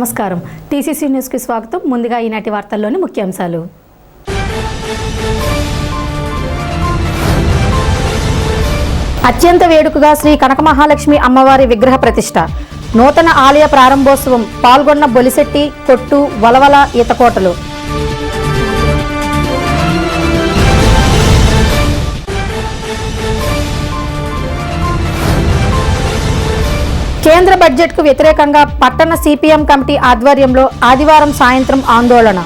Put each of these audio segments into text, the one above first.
నమస్కారం. టీసీసీ న్యూస్కి స్వాగతం. ముందుగా ఈనాటి వార్తల్లోని ముఖ్యాంశాలు. అత్యంత వేడుకగా శ్రీ కనకమహాలక్ష్మి అమ్మవారి విగ్రహ ప్రతిష్ఠ. నూతన ఆలయ ప్రారంభోత్సవం. పాల్గొన్న బొలిశెట్టి, కొట్టు, వలవల, ఈతకోటలు. కేంద్ర బడ్జెట్కు వ్యతిరేకంగా పట్టణ సిపిఎం కమిటీ ఆధ్వర్యంలో ఆదివారం సాయంత్రం ఆందోళన.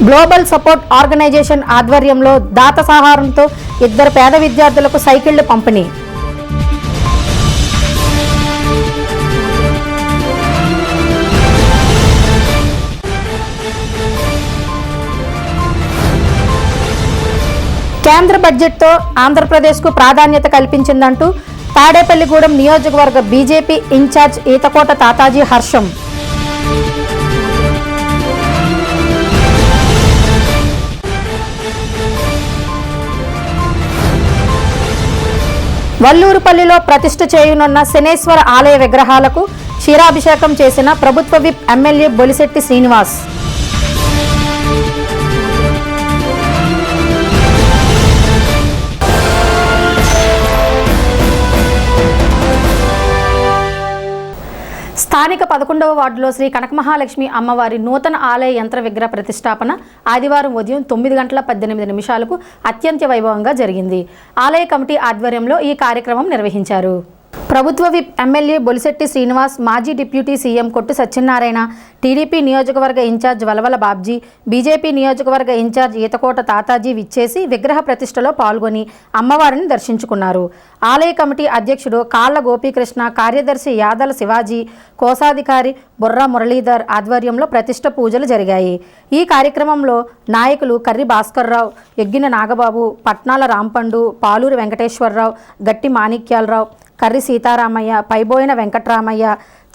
గ్లోబల్ సపోర్ట్ ఆర్గనైజేషన్ ఆధ్వర్యంలో దాత సహాయంతో 2 పేద విద్యార్థులకు సైకిళ్లు పంపిణీ. కేంద్ర బడ్జెట్తో ఆంధ్రప్రదేశ్కు ప్రాధాన్యత కల్పించిందంటూ తాడేపల్లిగూడెం నియోజకవర్గ బీజేపీ ఇన్ఛార్జ్ ఈతకోట తాతాజీ హర్షం. వల్లూరుపల్లిలో ప్రతిష్ఠ చేయనున్న శనేశ్వర ఆలయ విగ్రహాలకు క్షీరాభిషేకం చేసిన ప్రభుత్వ విప్ ఎమ్మెల్యే బొలిశెట్టి శ్రీనివాస్. స్థానిక 11వ వార్డులో శ్రీ కనకమహాలక్ష్మి అమ్మవారి నూతన ఆలయ యంత్ర విగ్రహ ప్రతిష్టాపన ఆదివారం ఉదయం 9:18 అత్యంత వైభవంగా జరిగింది. ఆలయ కమిటీ ఆధ్వర్యంలో ఈ కార్యక్రమం నిర్వహించారు. ప్రభుత్వ విప్ ఎమ్మెల్యే బొలిశెట్టి శ్రీనివాస్, మాజీ డిప్యూటీ సీఎం కొట్టు సత్యనారాయణ, టీడీపీ నియోజకవర్గ ఇన్ఛార్జ్ వలవల బాబ్జీ, బీజేపీ నియోజకవర్గ ఇన్ఛార్జ్ ఈతకోట తాతాజీ విచ్చేసి విగ్రహ ప్రతిష్టలో పాల్గొని అమ్మవారిని దర్శించుకున్నారు. ఆలయ కమిటీ అధ్యక్షుడు కాళ్ల గోపీకృష్ణ, కార్యదర్శి యాదల శివాజీ, కోశాధికారి బుర్రా మురళీధర్ ఆధ్వర్యంలో ప్రతిష్ఠ పూజలు జరిగాయి. ఈ కార్యక్రమంలో నాయకులు కర్రి భాస్కర్రావు, ఎగ్గిన నాగబాబు, పట్నాల రాంపండు, పాలూరు వెంకటేశ్వరరావు, గట్టి మాణిక్యాలరావు, కర్రి సీతారామయ్య, పైబోయిన వెంకట్రామయ్య,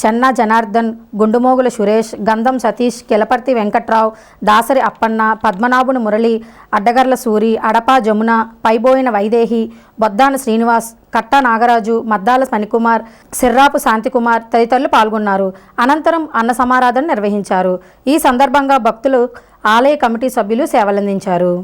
చెన్నా జనార్దన్, గుండుమోగుల సురేష్, గంధం సతీష్, కిలపర్తి వెంకట్రావు, దాసరి అప్పన్న, పద్మనాభుని మురళి, అడ్డగర్ల సూరి, అడపా జమున, పైబోయిన వైదేహి, బొద్దాన శ్రీనివాస్, కట్టా నాగరాజు, మద్దాల మణికుమార్, సిర్రాపు శాంతికుమార్ తదితరులు పాల్గొన్నారు. అనంతరం అన్న సమారాధన నిర్వహించారు. ఈ సందర్భంగా భక్తులు, ఆలయ కమిటీ సభ్యులు సేవలందించారు.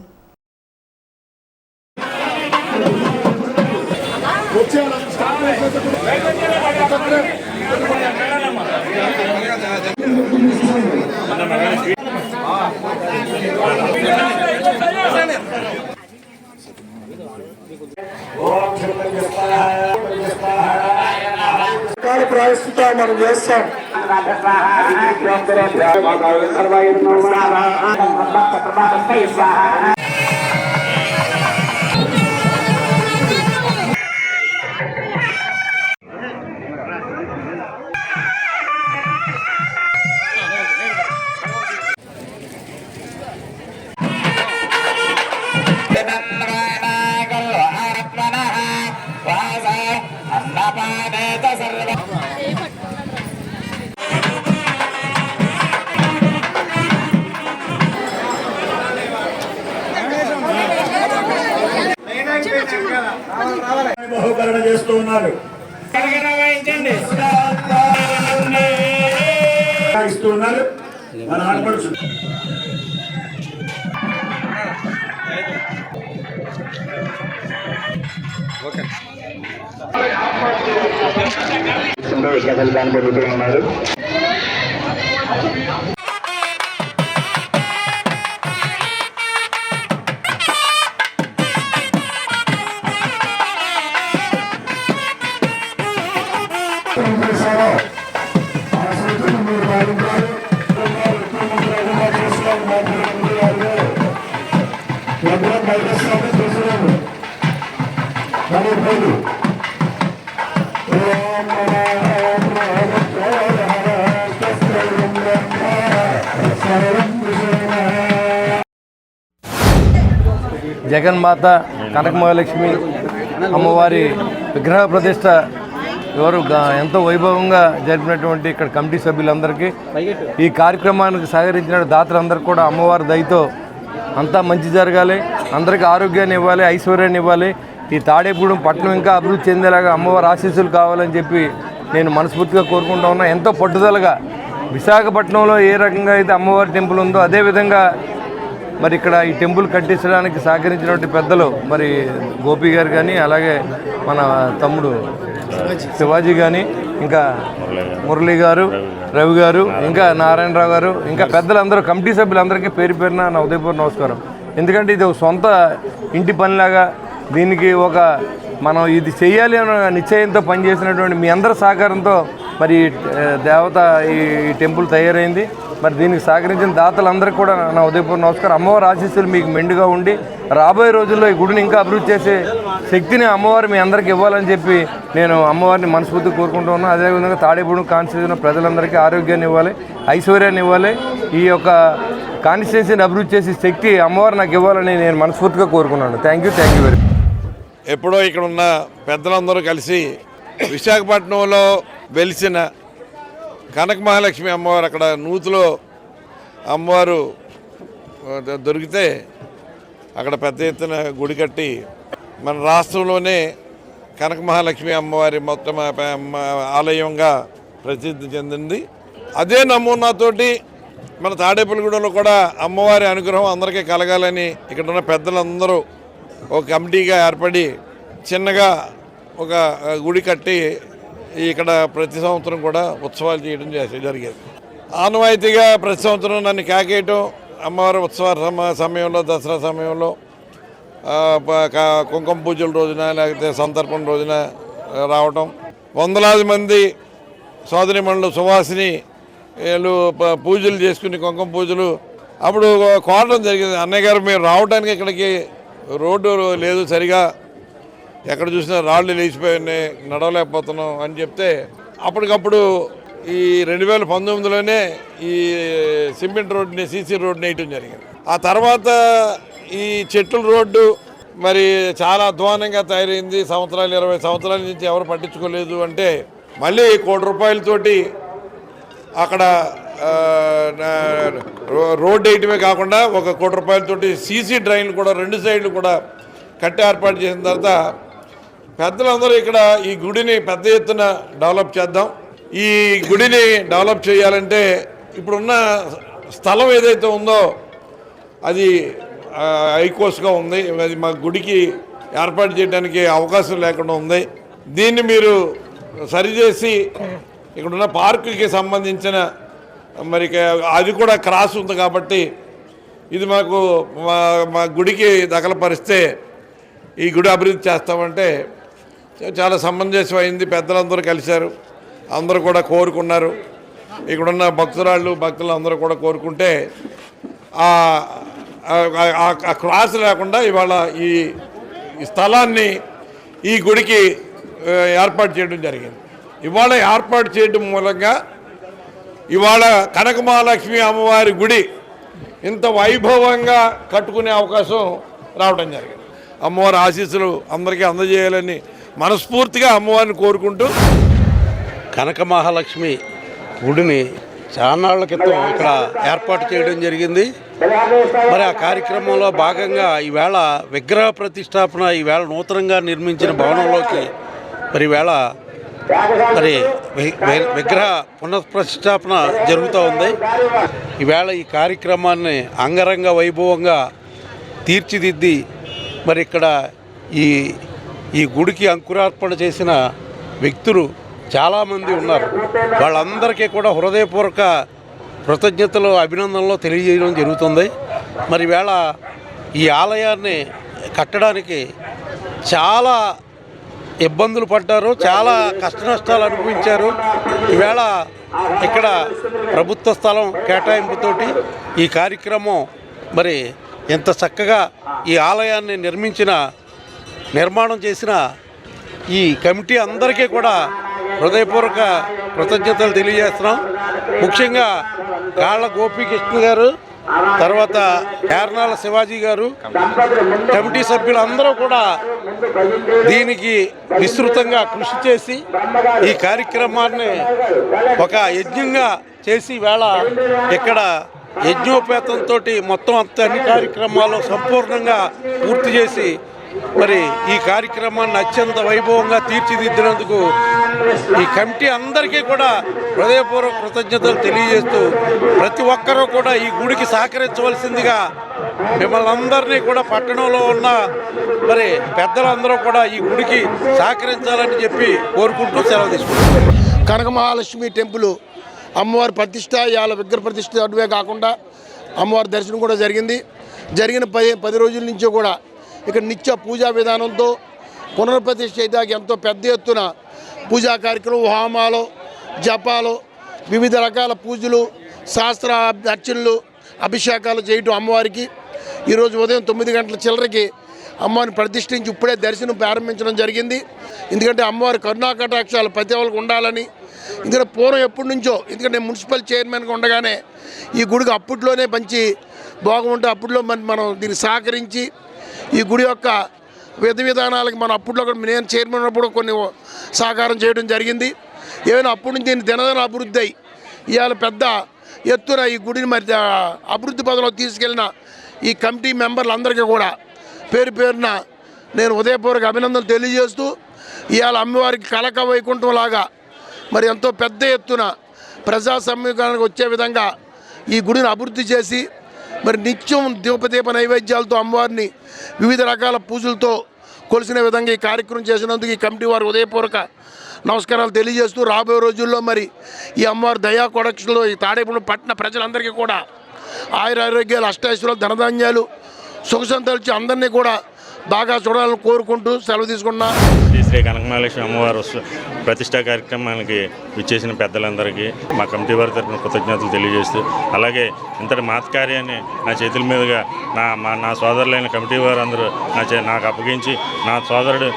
ప్రాయశ్చిత మనం చేస్తాం. బహుకరణ చేస్తూ ఉన్నారు. ఇస్తూ ఉన్నారు మన ఆడపడుచు. ఉన్నారు. జగన్మాత కనకమహాలక్ష్మి అమ్మవారి విగ్రహ ప్రతిష్ట ఎంతో వైభవంగా జరిపినటువంటి ఇక్కడ కమిటీ సభ్యులందరికీ, ఈ కార్యక్రమానికి సహకరించిన దాతలందరికీ కూడా అమ్మవారి దయతో అంతా మంచి జరగాలి, అందరికీ ఆరోగ్యాన్ని ఇవ్వాలి, ఐశ్వర్యాన్ని ఇవ్వాలి. ఈ తాడేపూడెం పట్టణం ఇంకా అభివృద్ధి చెందేలాగా అమ్మవారి ఆశీస్సులు కావాలని చెప్పి నేను మనస్ఫూర్తిగా కోరుకుంటూ ఉన్నా. ఎంతో పట్టుదలగా విశాఖపట్నంలో ఏ రకంగా అయితే అమ్మవారి టెంపుల్ ఉందో అదేవిధంగా మరి ఇక్కడ ఈ టెంపుల్ కట్టించడానికి సహకరించినటువంటి పెద్దలు మరి గోపి గారు కానీ, అలాగే మన తమ్ముడు శివాజీ కానీ, ఇంకా మురళి గారు, రవి గారు, ఇంకా నారాయణరావు గారు, ఇంకా పెద్దలందరూ కమిటీ సభ్యులందరికీ పేరు పేరున నా ఉదయపూర్వ నమస్కారం. ఎందుకంటే ఇది ఒక సొంత ఇంటి పనిలాగా, దీనికి మనం ఇది చేయాలి అన్న నిశ్చయంతో పనిచేసినటువంటి మీ అందరి సహకారంతో మరి దేవత ఈ టెంపుల్ తయారైంది. మరి దీనికి సహకరించిన దాతలందరికీ కూడా నా ఉదయపూర్వ నమస్కారం. అమ్మవారి ఆశీస్సులు మీకు మెండుగా ఉండి రాబోయే రోజుల్లో ఈ గుడిని ఇంకా అభివృద్ధి చేసే శక్తిని అమ్మవారు మీ అందరికీ ఇవ్వాలని చెప్పి నేను అమ్మవారిని మనస్ఫూర్తిగా కోరుకుంటూ ఉన్నాను. అదేవిధంగా తాడేపూడెం కాన్స్టిట్యూషన్ ప్రజలందరికీ ఆరోగ్యాన్ని ఇవ్వాలి, ఐశ్వర్యాన్ని ఇవ్వాలి, ఈ యొక్క కాన్స్టిట్యూన్సీని అభివృద్ధి చేసే శక్తి అమ్మవారు నాకు ఇవ్వాలని నేను మనస్ఫూర్తిగా కోరుకున్నాను. Thank you very much. ఎప్పుడో ఇక్కడ ఉన్న పెద్దలందరూ కలిసి విశాఖపట్నంలో వెలిసిన కనక మహాలక్ష్మి అమ్మవారు, అక్కడ నూతులో అమ్మవారు దొరికితే అక్కడ పెద్ద ఎత్తున గుడి కట్టి మన రాష్ట్రంలోనే కనక మహాలక్ష్మి అమ్మవారి మొత్తం ఆలయంగా ప్రసిద్ధి చెందింది. అదే నమూనాతోటి మన తాడేపల్లిగూడెంలో కూడా అమ్మవారి అనుగ్రహం అందరికీ కలగాలని ఇక్కడ ఉన్న పెద్దలందరూ ఒక కమిటీగా ఏర్పడి చిన్నగా ఒక గుడి కట్టి ఇక్కడ ప్రతి సంవత్సరం కూడా ఉత్సవాలు చేయడం జరిగేది. ఆనవాయితీగా ప్రతి సంవత్సరం నన్ను కేకేయటం, అమ్మవారి ఉత్సవ సమయంలో, దసరా సమయంలో, కుంకుమ పూజల రోజున, లేకపోతే సంతర్పణ రోజున రావటం, వందలాది మంది సోదరిమణులు సువాసిని వీళ్ళు పూజలు చేసుకుని కుంకుమ పూజలు అప్పుడు కోరడం జరిగింది. అన్నయ్య గారు మీరు రావడానికి ఇక్కడికి రోడ్డు లేదు సరిగా, ఎక్కడ చూసినా రాళ్ళు లేచిపోయి నడవలేకపోతున్నాం అని చెప్తే అప్పటికప్పుడు ఈ 2019లోనే ఈ సిమెంట్ రోడ్ని, సీసీ రోడ్ని వేయటం జరిగింది. ఆ తర్వాత ఈ చెట్ల రోడ్డు మరి చాలా అధ్వానంగా తయారైంది. 20 సంవత్సరాల నుంచి ఎవరు పట్టించుకోలేదు. అంటే మళ్ళీ ₹1,00,00,000 అక్కడ రోడ్డు వేయటమే కాకుండా ₹1,00,00,000 సీసీ డ్రైన్లు కూడా 2 సైడ్లు కూడా కట్టి ఏర్పాటు చేసిన తర్వాత పెద్దలందరూ ఇక్కడ ఈ గుడిని పెద్ద ఎత్తున డెవలప్ చేద్దాం. ఈ గుడిని డెవలప్ చేయాలంటే ఇప్పుడున్న స్థలం ఏదైతే ఉందో అది హైకోస్గా ఉంది. అది మా గుడికి ఏర్పాటు చేయడానికి అవకాశం లేకుండా ఉంది. దీన్ని మీరు సరిచేసి ఇక్కడున్న పార్కుకి సంబంధించిన మరి అది కూడా క్రాస్ ఉంది కాబట్టి ఇది మాకు మా గుడికి దఖలపరిస్తే ఈ గుడి అభివృద్ధి చేస్తామంటే చాలా సమంజసమైంది. పెద్దలందరూ కలిశారు, అందరూ కూడా కోరుకున్నారు. ఇక్కడున్న భక్తులు అందరూ కూడా కోరుకుంటే ఆ క్రాస్ లేకుండా ఇవాళ ఈ స్థలాన్ని ఈ గుడికి ఏర్పాటు చేయడం జరిగింది. ఇవాళ ఏర్పాటు చేయడం మూలంగా ఇవాళ కనక మహాలక్ష్మి అమ్మవారి గుడి ఇంత వైభవంగా కట్టుకునే అవకాశం రావడం జరిగింది. అమ్మవారి ఆశీస్సులు అందరికీ అందజేయాలని మనస్ఫూర్తిగా అమ్మవారిని కోరుకుంటూ కనక మహాలక్ష్మి గుడిని చాన్నాళ్ల క్రితం ఇక్కడ ఏర్పాటు చేయడం జరిగింది. మరి ఆ కార్యక్రమంలో భాగంగా ఈవేళ విగ్రహ ప్రతిష్టాపన, ఈవేళ నూతనంగా నిర్మించిన భవనంలోకి మరి ఈవేళ మరి విగ్రహ పునఃప్రతిష్టాపన జరుగుతూ ఉంది. ఈవేళ ఈ కార్యక్రమాన్ని అంగరంగ వైభవంగా తీర్చిదిద్ది మరి ఇక్కడ ఈ గుడికి అంకురార్పణ చేసిన వ్యక్తులు చాలామంది ఉన్నారు. వాళ్ళందరికీ కూడా హృదయపూర్వక కృతజ్ఞతలు, అభినందనలు తెలియజేయడం జరుగుతుంది. మరి ఈవేళ ఈ ఆలయాన్ని కట్టడానికి చాలా ఇబ్బందులు పడ్డారు, చాలా కష్టనష్టాలు అనుభవించారు. ఈవేళ ఇక్కడ ప్రభుత్వ స్థలం కేటాయింపుతోటి ఈ కార్యక్రమం మరి ఎంత చక్కగా ఈ ఆలయాన్ని నిర్మాణం చేసిన ఈ కమిటీ అందరికీ కూడా హృదయపూర్వక కృతజ్ఞతలు తెలియజేస్తున్నాం. ముఖ్యంగా గాళ్ళ గోపీకృష్ణ గారు, తర్వాత యార్నాల శివాజీ గారు, కమిటీ సభ్యులు అందరూ కూడా దీనికి విస్తృతంగా కృషి చేసి ఈ కార్యక్రమాన్ని ఒక యజ్ఞంగా చేసి వేళ ఇక్కడ యజ్ఞోపేతంతో మొత్తం అన్ని కార్యక్రమాలు సంపూర్ణంగా పూర్తి చేసి మరి ఈ కార్యక్రమాన్ని అత్యంత వైభవంగా తీర్చిదిద్దినందుకు ఈ కమిటీ అందరికీ కూడా హృదయపూర్వక కృతజ్ఞతలు తెలియజేస్తూ ప్రతి ఒక్కరూ కూడా ఈ గుడికి సహకరించవలసిందిగా మిమ్మల్ని అందరినీ కూడా పట్టణంలో ఉన్న మరి పెద్దలందరూ కూడా ఈ గుడికి సహకరించాలని చెప్పి కోరుకుంటూ సెలవు తీసుకుంటాం. కనక మహాలక్ష్మి టెంపుల్ అమ్మవారి ప్రతిష్ట ఇవాళ విగ్రహ ప్రతిష్ట అటువే కాకుండా అమ్మవారి దర్శనం కూడా జరిగిన 10 రోజుల నుంచి కూడా ఇక్కడ నిత్య పూజా విధానంతో పునర్ప్రతిష్ఠ అయితే ఎంతో పెద్ద ఎత్తున పూజా కార్యక్రమం, హోమాలు, జపాలు, వివిధ రకాల పూజలు, శాస్త్ర అర్చనలు, అభిషేకాలు చేయటం అమ్మవారికి ఈరోజు ఉదయం 9 గంటల చిల్లరకి అమ్మవారిని ప్రతిష్ఠించి ఇప్పుడే దర్శనం ప్రారంభించడం జరిగింది. ఎందుకంటే అమ్మవారి కరుణాకటాక్షాలు ప్రతి ఒక్కరికి ఉండాలని, ఎందుకంటే పూర్వం ఎప్పటి నుంచో, ఎందుకంటే మున్సిపల్ చైర్మన్గా ఉండగానే ఈ గుడికి అప్పట్లోనే మంచి భోగం ఉంటే అప్పట్లో మనం దీన్ని సహకరించి ఈ గుడి యొక్క విధానాలకి మనం అప్పట్లో నేను చైర్మన్ ఉన్నప్పుడు కొన్ని సహకారం చేయడం జరిగింది. ఏమైనా అప్పటి నుంచి దీన్ని దినదిన అభివృద్ధి అయ్యి ఇవాళ పెద్ద ఎత్తున ఈ గుడిని మరి అభివృద్ధి పదంలో తీసుకెళ్ళిన ఈ కమిటీ మెంబర్లందరికీ కూడా పేరు పేరున నేను ఉదయపూర్వక అభినందనలు తెలియజేస్తూ ఇవాళ అమ్మవారికి కలక వైకుంఠం లాగా మరి ఎంతో పెద్ద ఎత్తున ప్రజా సమీకరణకు వచ్చే విధంగా ఈ గుడిని అభివృద్ధి చేసి మరి నిత్యం దీపదీప నైవేద్యాలతో అమ్మవారిని వివిధ రకాల పూజలతో కొలిసిన విధంగా ఈ కార్యక్రమం చేసినందుకు ఈ కమిటీ వారు ఉదయపూర్వక నమస్కారాలు తెలియజేస్తూ రాబోయే రోజుల్లో మరి ఈ అమ్మవారి దయా కొడక్షలో ఈ తాడేపల్లి పట్టణ ప్రజలందరికీ కూడా ఆయురారోగ్యాలు, అష్టైశ్వర్యాలు, ధనధాన్యాలు, సుఖ సంతోషాలు అందరినీ కూడా బాగా చూడాలని కోరుకుంటూ సెలవు తీసుకున్నా. శ్రీ కనకమహాలక్ష్మి అమ్మవారు ప్రతిష్టా కార్యక్రమానికి విచ్చేసిన పెద్దలందరికీ మా కమిటీ వారి తరఫున కృతజ్ఞతలు తెలియజేస్తూ, అలాగే ఇంతటి మహత్కార్యాన్ని నా చేతుల మీదుగా నా సోదరులైన కమిటీ వారు అందరూ నాకు అప్పగించి నా సోదరుడు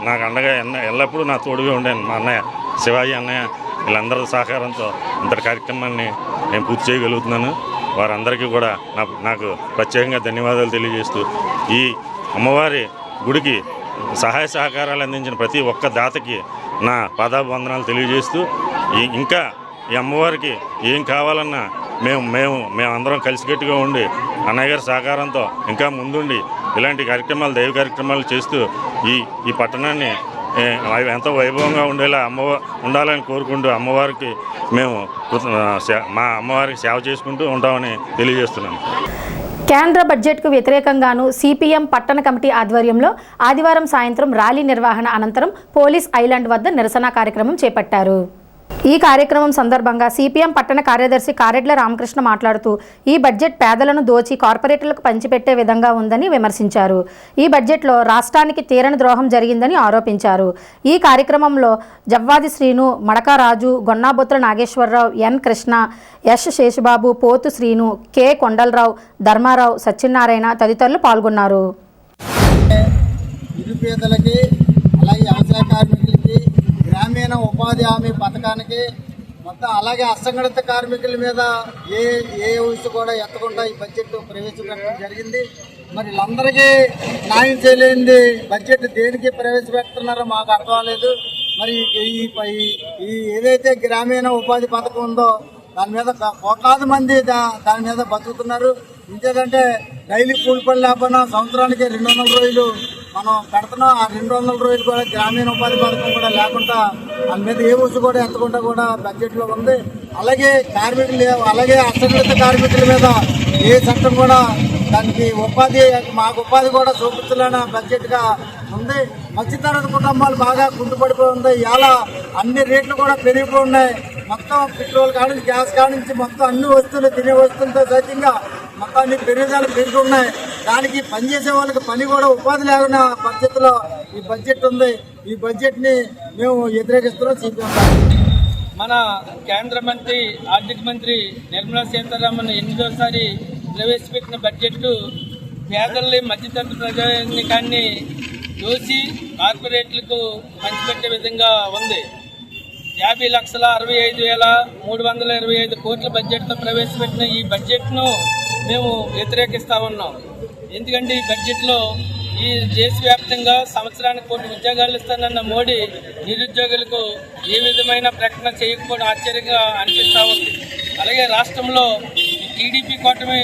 నాకు అండగా ఎల్లప్పుడూ నా తోడుగా ఉండాను మా అన్నయ్య శివాజీ అన్నయ్య వీళ్ళందరి సహకారంతో ఇంతటి కార్యక్రమాన్ని నేను పూర్తి చేయగలుగుతున్నాను. వారందరికీ కూడా నాకు ప్రత్యేకంగా ధన్యవాదాలు తెలియజేస్తూ ఈ అమ్మవారి గుడికి సహాయ సహకారాలు అందించిన ప్రతి ఒక్క దాతకి నా పాదాభివందనాలు తెలియజేస్తూ ఇంకా ఈ అమ్మవారికి ఏం కావాలన్నా మేము అందరం కలిసికట్టుగా ఉండి అన్నయ్య గారి సహకారంతో ఇంకా ముందుండి ఇలాంటి కార్యక్రమాలు, దైవ కార్యక్రమాలు చేస్తూ ఈ పట్టణాన్ని ఎంతో వైభవంగా ఉండేలా ఉండాలని కోరుకుంటూ అమ్మవారికి మా అమ్మవారికి సేవ చేసుకుంటూ ఉంటామని తెలియజేస్తున్నాను. కేంద్ర బడ్జెట్కు వ్యతిరేకంగాను సిపిఎం పట్టణ కమిటీ ఆధ్వర్యంలో ఆదివారం సాయంత్రం ర్యాలీ నిర్వహణ అనంతరం పోలీస్ ఐలాండ్ వద్ద నిరసన కార్యక్రమం చేపట్టారు. ఈ కార్యక్రమం సందర్భంగా సిపిఎం పట్టణ కార్యదర్శి కారెడ్ల రామకృష్ణ మాట్లాడుతూ ఈ బడ్జెట్ పేదలను దోచి కార్పొరేట్లకు పంచిపెట్టే విధంగా ఉందని విమర్శించారు. ఈ బడ్జెట్లో రాష్ట్రానికి తీరని ద్రోహం జరిగిందని ఆరోపించారు. ఈ కార్యక్రమంలో జవ్వాది శ్రీను, మడక రాజు, గొన్నాబొత్తుల నాగేశ్వరరావు, ఎన్ కృష్ణ, ఎస్ శేషబాబు, పోతు శ్రీను, కె కొండలరావు, ధర్మారావు, సత్యనారాయణ తదితరులు పాల్గొన్నారు. నిరుపేదలకి అలాగే వ్యవసాయ కార్మికులకి గ్రామీణ ఉపాధి హామీ పథకానికి మొత్తం అలాగే అసంఘటిత కార్మికుల మీద ఏ ఊసి కూడా ఎత్తకుండా ఈ బడ్జెట్ ప్రవేశపెట్టడం జరిగింది. మరి వీళ్ళందరికీ న్యాయం చేయలేనిది బడ్జెట్ దేనికి ప్రవేశపెడుతున్నారో మాకు అర్థం కాలేదు. మరి ఈ ఏదైతే గ్రామీణ ఉపాధి పథకం ఉందో దాని మీద కోట్లాది మంది దాని మీద బతుకుతున్నారు. ఇంకేదంటే డైలీ కూలి పని లేకపోయినా సంవత్సరానికి 200 రోజులు మనం పెడుతున్నాం. ఆ 200 రోజులు కూడా గ్రామీణ ఉపాధి పథకం కూడా లేకుండా దాని మీద ఏ ఊసి కూడా ఎత్తకుండా కూడా బడ్జెట్లో ఉంది. అలాగే అలాగే అసంఘటిత కార్మికుల మీద ఏ చట్టం కూడా దానికి మాకు ఉపాధి కూడా చూపించలేని బడ్జెట్గా ఉంది. మధ్యతరగతి కుటుంబాలు బాగా కుంటుపడిపోయి ఉంది. ఇలా అన్ని రేట్లు కూడా పెరిగిపోయి ఉన్నాయి. మొత్తం పెట్రోల్ కానించి, గ్యాస్ కానించి మొత్తం అన్ని వస్తువులు, తినే వస్తువులతో సైతంగా మొత్తం అన్ని పెరుగుదల పెరిగి ఉన్నాయి. దానికి పనిచేసే వాళ్ళకి పని కూడా ఉపాధి లేకున్న పరిస్థితిలో ఈ బడ్జెట్ ఉంది. ఈ బడ్జెట్ని మేము వ్యతిరేకిస్తున్నాం. సిపిఎం మన కేంద్ర మంత్రి, ఆర్థిక మంత్రి నిర్మలా సీతారామన్ 8వ ప్రవేశపెట్టిన బడ్జెట్ పేదల్ని, మధ్యతరగతి ప్రజానికాన్ని దోసి కార్పొరేట్లకు పంచిపెట్టే విధంగా ఉంది. 50,65,325 కోట్ల బడ్జెట్తో ప్రవేశపెట్టిన ఈ బడ్జెట్ను మేము వ్యతిరేకిస్తూ ఉన్నాం. ఎందుకంటే ఈ బడ్జెట్లో ఈ దేశవ్యాప్తంగా సంవత్సరానికి 1 కోటి ఉద్యోగాలు ఇస్తానన్న మోడీ నిరుద్యోగులకు ఏ విధమైన ప్రకటన చేయకపోవడం ఆశ్చర్యంగా అనిపిస్తూ ఉంది. అలాగే రాష్ట్రంలో టీడీపీ కూటమి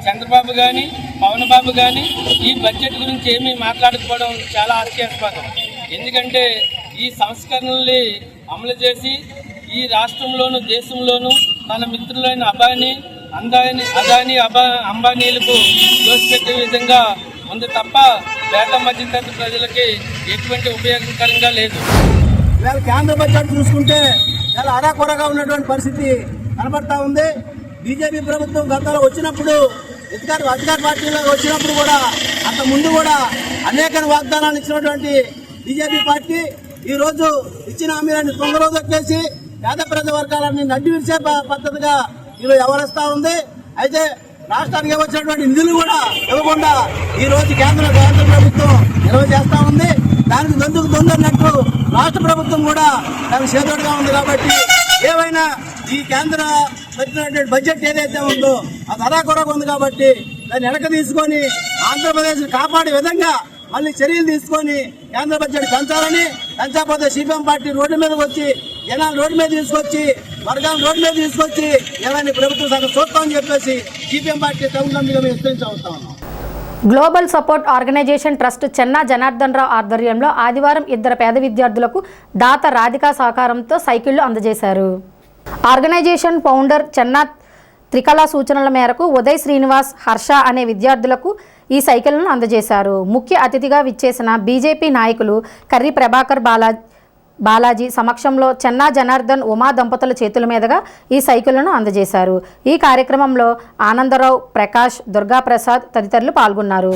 చంద్రబాబు కానీ పవన్ బాబు కానీ ఈ బడ్జెట్ గురించి ఏమీ మాట్లాడకపోవడం చాలా హాస్యాస్పదం. ఎందుకంటే ఈ సంస్కరణల్ని అమలు చేసి ఈ రాష్ట్రంలోనూ దేశంలోనూ తన మిత్రులైన అదానీ అంబానీలకు దోసిపెట్టే విధంగా ఉంది తప్ప పేద మధ్యతరగతి ప్రజలకి ఎటువంటి ఉపయోగకరంగా లేదు. ఇవాళ కేంద్ర బడ్జెట్ చూసుకుంటే చాలా అరాకొరగా ఉన్నటువంటి పరిస్థితి కనబడతా ఉంది. బీజేపీ ప్రభుత్వం గతంలో వచ్చినప్పుడు అధికార పార్టీలో వచ్చినప్పుడు కూడా అంత ముందు కూడా అనేక వాగ్దానాలు ఇచ్చినటువంటి బీజేపీ పార్టీ ఈరోజు ఇచ్చిన హామీలను తొందరలో దొక్కేసి పేద ప్రజల వర్గాలని నడ్డి విడిచే పద్ధతిగా ఈరోజు వ్యవహరిస్తూ ఉంది. అయితే రాష్ట్రానికి వచ్చినటువంటి నిధులు కూడా ఇవ్వకుండా ఈ రోజు కేంద్ర ప్రభుత్వం నిల్వ చేస్తూ ఉంది. దానికి దొంగన్నట్టు రాష్ట్ర ప్రభుత్వం కూడా దానికి చేదోడుగా ఉంది. కాబట్టి ఏమైనా ఈ కేంద్ర పెట్టినటువంటి బడ్జెట్ ఏదైతే ఉందో అది అరాకొరగా ఉంది. కాబట్టి దాన్ని వెనక తీసుకొని ఆంధ్రప్రదేశ్ కాపాడే విధంగా మళ్ళీ చర్యలు తీసుకొని కేంద్ర బడ్జెట్ పెంచాలని, పెంచకపోతే సిపిఎం పార్టీ రోడ్డు మీదకి వచ్చి జనాలు రోడ్డు మీద తీసుకొచ్చి వర్గాలను రోడ్డు మీద తీసుకొచ్చి ఏమైనా ప్రభుత్వం సగం చూస్తామని చెప్పేసి సిపిఎం పార్టీ తరఫున మేము హెచ్చరించవుతా ఉన్నాం. Global support organization trust Chenna Janardhan Rao ఆధ్వర్యంలో ఆదివారం 2 పేద విద్యార్థులకు దాత రాధికా సహకారంతో సైకిళ్లు అందజేశారు. ఆర్గనైజేషన్ ఫౌండర్ చెన్నా త్రికళ సూచనల మేరకు ఉదయ్ శ్రీనివాస్, హర్ష అనే విద్యార్థులకు ఈ సైకిళ్లను అందజేశారు. ముఖ్య అతిథిగా విచ్చేసిన బీజేపీ నాయకులు కర్రి ప్రభాకర్ బాలాజీ సమక్షంలో చెన్నా జనార్దన్ ఉమా దంపతుల చేతుల మీదుగా ఈ సైకిళ్లను అందజేశారు. ఈ కార్యక్రమంలో ఆనందరావు, ప్రకాష్, దుర్గాప్రసాద్ తదితరులు పాల్గొన్నారు.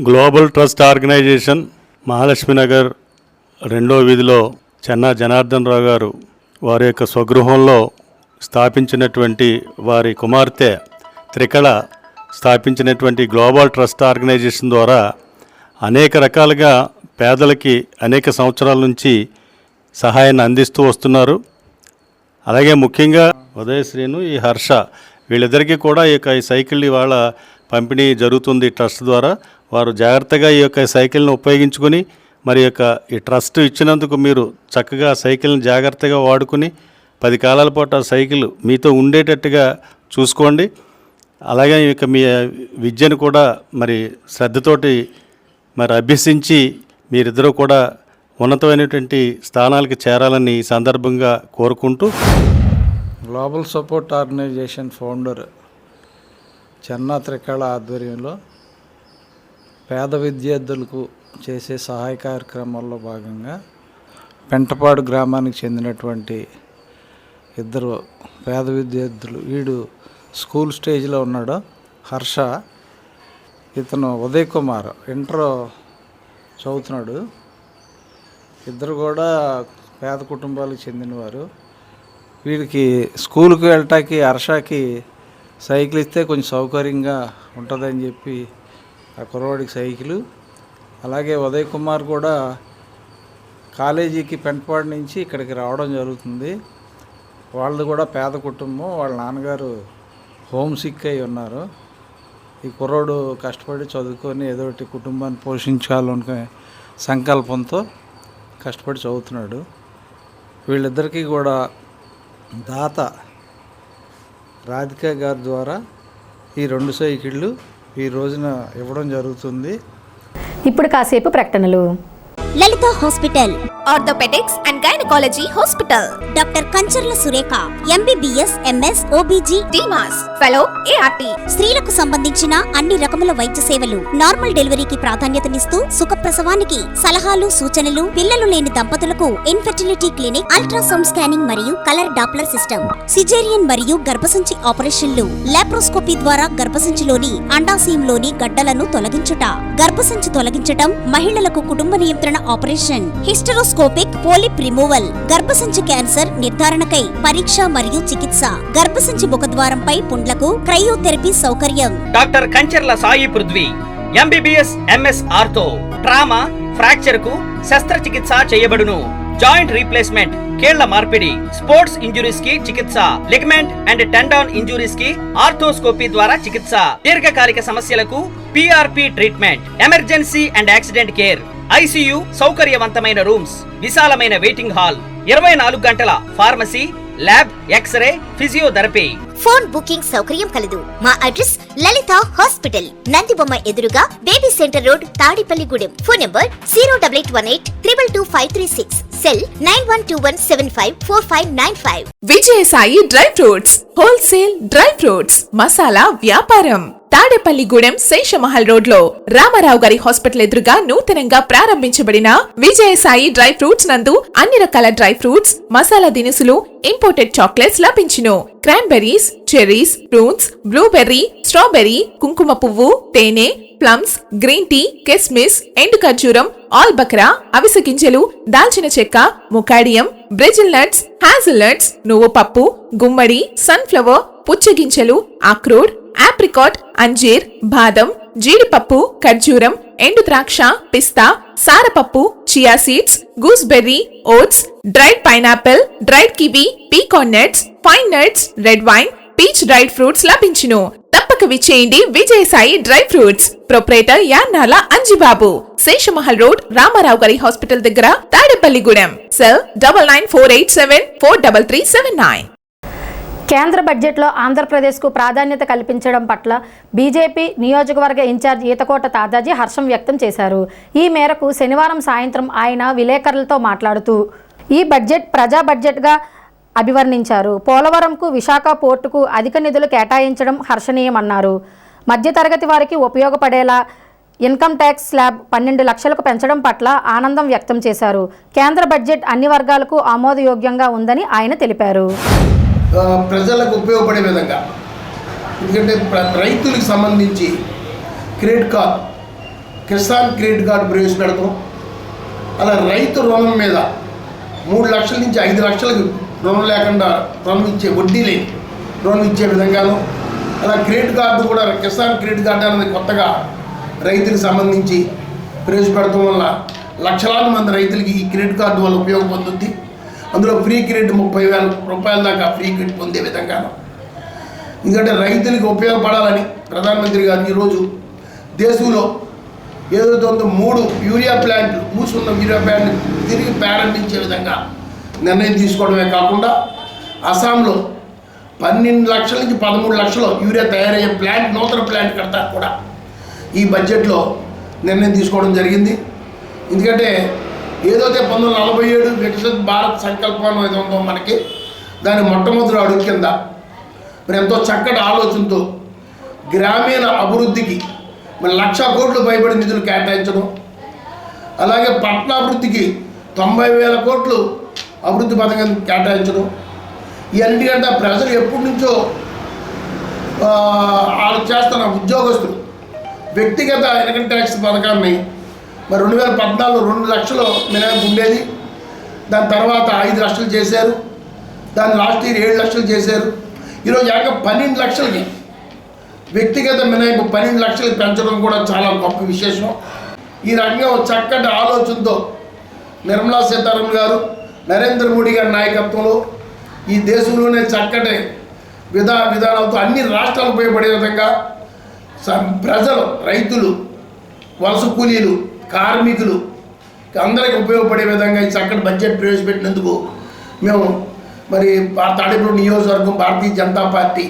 గ్లోబల్ ట్రస్ట్ ఆర్గనైజేషన్ మహాలక్ష్మీనగర్ 2వ వీధిలో చెన్నా జనార్దన్ రావు గారు వారి యొక్క స్వగృహంలో స్థాపించినటువంటి వారి కుమార్తె త్రికళ స్థాపించినటువంటి గ్లోబల్ ట్రస్ట్ ఆర్గనైజేషన్ ద్వారా అనేక రకాలుగా పేదలకి అనేక సంవత్సరాల నుంచి సహాయాన్ని అందిస్తూ వస్తున్నారు. అలాగే ముఖ్యంగా ఉదయ శ్రీను, ఈ హర్ష వీళ్ళిద్దరికీ కూడా ఈ సైకిల్ ఇవాళ పంపిణీ జరుగుతుంది ట్రస్ట్ ద్వారా. వారు జాగ్రత్తగా ఈ యొక్క సైకిల్ని ఉపయోగించుకొని మరి ఈ ట్రస్ట్ ఇచ్చినందుకు మీరు చక్కగా సైకిల్ని జాగ్రత్తగా వాడుకుని 10 కాలాల పాటు ఆ సైకిల్ మీతో ఉండేటట్టుగా చూసుకోండి. అలాగే మీ విద్యను కూడా మరి శ్రద్ధతోటి మరి అభ్యసించి మీరిద్దరూ కూడా ఉన్నతమైనటువంటి స్థానాలకు చేరాలని ఈ సందర్భంగా కోరుకుంటూ, global support organization founder Chenna Trikala ఆధ్వర్యంలో పేద విద్యార్థులకు చేసే సహాయ కార్యక్రమాల్లో భాగంగా పెంటపాడు గ్రామానికి చెందినటువంటి 2 పేద విద్యార్థులు, వీడు స్కూల్ స్టేజ్లో ఉన్నాడు, హర్ష, ఇతను ఉదయ్ కుమార్ ఇంటర్ చదువుతున్నాడు. ఇద్దరు కూడా పేద కుటుంబాలకు చెందినవారు. వీడికి స్కూల్కి వెళ్ళటానికి హర్షకి సైకిల్ ఇస్తే కొంచెం సౌకర్యంగా ఉంటుందని చెప్పి ఆ కుర్రవాడికి సైకిలు. అలాగే ఉదయ్ కుమార్ కూడా కాలేజీకి పెంటపాడు నుంచి ఇక్కడికి రావడం జరుగుతుంది. వాళ్ళది కూడా పేద కుటుంబం, వాళ్ళ నాన్నగారు హోమ్ సిక్ అయి ఉన్నారు. ఈ కుర్రోడు కష్టపడి చదువుకొని ఏదో ఒకటి కుటుంబాన్ని పోషించాలనుకునే సంకల్పంతో కష్టపడి చదువుతున్నాడు. వీళ్ళిద్దరికీ కూడా దాత రాధిక గారి ద్వారా ఈ 2 సైకిళ్ళు ఈ రోజున ఇవ్వడం జరుగుతుంది. ఇప్పుడు కాసేపు ప్రకటనలు. Lalitha hospital, orthopaedics and gynaecology hospital, doctor Kancharla Surekha, MBBS, MS, OBG, డిమాస్, ఫెలో, ఏఆర్టీ, స్త్రీలకు సంబంధించిన అన్ని రకముల వైద్య సేవలు, నార్మల్ డెలివరీకి ప్రాధాన్యతనిస్తూ సుఖప్రసవానికి సలహాలు, సూచనలు, పిల్లలు లేని దంపతులకు ఇన్ఫెర్టిలిటీ క్లినిక్, అల్ట్రాసౌండ్ స్కానింగ్ మరియు కలర్ డాప్లర్ సిస్టమ్, సిజేరియన్ మరియు గర్భసంచి ఆపరేషన్లు, లాప్రోస్కోపీ ద్వారా గర్భసంచిలోని అండాశయంలోని గడ్డలను తొలగించుట, గర్భసంచి తొలగించటం, మహిళలకు కుటుంబ నియంత్రణ ఆపరేషన్, హిస్టరోస్కోపిక్ పోలిప్ రిమూవల్, గర్భసంచి క్యాన్సర్ నిర్ధారణకై పరీక్ష మరియు చికిత్స, గర్భసంచి ముఖద్వారంపై పుండ్లకు క్రయోథెరపీ సౌకర్యం. Doctor Kancharla Sai Prithvi, MBBS, MS ortho, trauma, fracture కు శస్త్రచికిత్స చేయబడును. జాయింట్ రీప్లేస్మెంట్, కీళ్ల మార్పిడి, స్పోర్ట్స్ ఇంజురీస్ కి చికిత్స, లిగమెంట్ అండ్ టెండాన్ ఇంజురీస్ కి ఆర్థోస్కోపీ ద్వారా చికిత్స, దీర్ఘకాలిక సమస్యలకు PRP treatment, emergency and accident care, ICU, సౌకర్యవంతమైన రూమ్స్, విశాలమైన వెయిటింగ్ హాల్, 24 గంటల pharmacy, lab, x ray, physiotherapy. Phone booking సౌకర్యం కలదు. మా అడ్రస్ లలిత హాస్పిటల్, నందిబొమ్మ ఎదురుగా, baby centre road, Tadepalligudem. Phone number 08818222536, cell 9121754595. Vijayasai dry fruits, wholesale dry fruits, masala వ్యాపారం. తాడేపల్లిగూడెం శేషమహల్ రోడ్ లో రామారావు గారి హాస్పిటల్ ఎదురుగా నూతనంగా ప్రారంభించబడిన విజయసాయి డ్రై ఫ్రూట్స్ నందు అన్ని రకాల డ్రై ఫ్రూట్స్, మసాలా దినుసులు, ఇంపోర్టెడ్ చాక్లెట్స్ లభించును. Cranberries, cherries, fruits, blueberry, strawberry, కుంకుమ పువ్వు, తేనె, ప్లమ్స్, గ్రీన్ టీ, కిస్మిస్, ఎండు ఖర్జూరం, ఆల్ బక్రా, అవిసె గింజలు, దాల్చిన చెక్క, ముకాడియం, బ్రెజిల్ నట్స్, హ్యాజల్ నట్స్, నువ్వు పప్పు, గుమ్మడి, సన్ఫ్లవర్, పుచ్చగింజలు, అక్రోడ్, ఆప్రికాట్, అంజీర్, బాదం, జీడిపప్పు, ఖర్జూరం, ఎండు ద్రాక్ష, పిస్తా, సారపప్పు, chia seeds, gooseberry, oats, dried pineapple, dried kiwi, pecan nuts, pine nuts, red wine, peach dried fruits లభించును. తప్పక విచ్చేయండి Vijayasai dry fruits. Proprietor Yannala Anjibabu, Seshamahal road, Ramarao గారి హాస్పిటల్ దగ్గర, తాడేపల్లిగూడెం. సెల్ 9948743379. కేంద్ర బడ్జెట్లో ఆంధ్రప్రదేశ్కు ప్రాధాన్యత కల్పించడం పట్ల బీజేపీ నియోజకవర్గ ఇన్ఛార్జ్ ఈతకోట తాతాజీ హర్షం వ్యక్తం చేశారు. ఈ మేరకు శనివారం సాయంత్రం ఆయన విలేకరులతో మాట్లాడుతూ ఈ బడ్జెట్ ప్రజా బడ్జెట్గా అభివర్ణించారు. పోలవరంకు, విశాఖ పోర్టుకు అధిక నిధులు కేటాయించడం హర్షణీయమన్నారు. మధ్యతరగతి వారికి ఉపయోగపడేలా ఇన్కమ్ ట్యాక్స్ స్లాబ్ 12 లక్షలకు పెంచడం పట్ల ఆనందం వ్యక్తం చేశారు. కేంద్ర బడ్జెట్ అన్ని వర్గాలకు ఆమోదయోగ్యంగా ఉందని ఆయన తెలిపారు. ప్రజలకు ఉపయోగపడే విధంగా, ఎందుకంటే రైతులకు సంబంధించి credit card, Kisan credit card ప్రవేశపెడతాం. అలా రైతు రుణం మీద 3 లక్షల నుంచి 5 లక్షలకు రుణం లేకుండా రుణం ఇచ్చే, వడ్డీ లేని రుణం ఇచ్చే విధంగాను, అలా క్రెడిట్ కార్డు కూడా కిసాన్ క్రెడిట్ కార్డు అనేది కొత్తగా రైతులకు సంబంధించి ప్రవేశపెడతాం వల్ల లక్షలాది మంది రైతులకి ఈ క్రెడిట్ కార్డు వల్ల ఉపయోగం పొందుద్ది. అందులో ఫ్రీ క్రెడిట్ 30,000 రూపాయల దాకా ఫ్రీ క్రెడిట్ పొందే విధంగాను, ఎందుకంటే రైతులకు ఉపయోగపడాలని ప్రధానమంత్రి గారు ఈరోజు దేశంలో ఏదైతే ఉందో 3 యూరియా ప్లాంట్లు, మూసుకున్న యూరియా ప్లాంట్లు తిరిగి ప్రారంభించే విధంగా నిర్ణయం తీసుకోవడమే కాకుండా అస్సాంలో 12 లక్షల నుంచి 13 లక్షల యూరియా తయారయ్యే ప్లాంట్, నూతన ప్లాంట్ కడతా కూడా ఈ బడ్జెట్లో నిర్ణయం తీసుకోవడం జరిగింది. ఎందుకంటే ఏదైతే 1947 వికసిత్ భారత్ సంకల్పం ఏదో ఉందో మనకి, దాని మొట్టమొదటి అడుగు కింద మరి ఎంతో చక్కటి ఆలోచనతో గ్రామీణ అభివృద్ధికి మరి 1,00,000 కోట్లు పైబడి నిధులు కేటాయించడం, అలాగే పట్టణాభివృద్ధికి 90,000 కోట్లు అభివృద్ధి పథకం కేటాయించడం, ఇవన్నిటికంటే ప్రజలు ఎప్పటి నుంచో వాళ్ళు చేస్తున్న ఉద్యోగస్తులు వ్యక్తిగత ఇన్కమ్ ట్యాక్స్ పథకాన్ని మరి 2014లో 2 లక్షలు మినహాయింపు ఉండేది. దాని తర్వాత 5 లక్షలు చేశారు. దాన్ని లాస్ట్ ఇయర్ 7 లక్షలు చేశారు. ఈరోజు ఏకంగా 12 లక్షలకి వ్యక్తిగత మినహాయింపు 12 లక్షలకి పెంచడం కూడా చాలా గొప్ప విశేషం. ఈ రకంగా ఒక చక్కటి ఆలోచనతో నిర్మలా సీతారామన్ గారు, నరేంద్ర మోడీ గారి నాయకత్వంలో ఈ దేశంలోనే చక్కటి విధానాలతో అన్ని రాష్ట్రాలు ఉపయోగపడే విధంగా ప్రజలు, రైతులు, వలస కూలీలు, కార్మికులు అందరికీ ఉపయోగపడే విధంగా ఈ చక్కటి బడ్జెట్ ప్రవేశపెట్టినందుకు మేము మరి తాడేపల్లి నియోజకవర్గం భారతీయ జనతా పార్టీ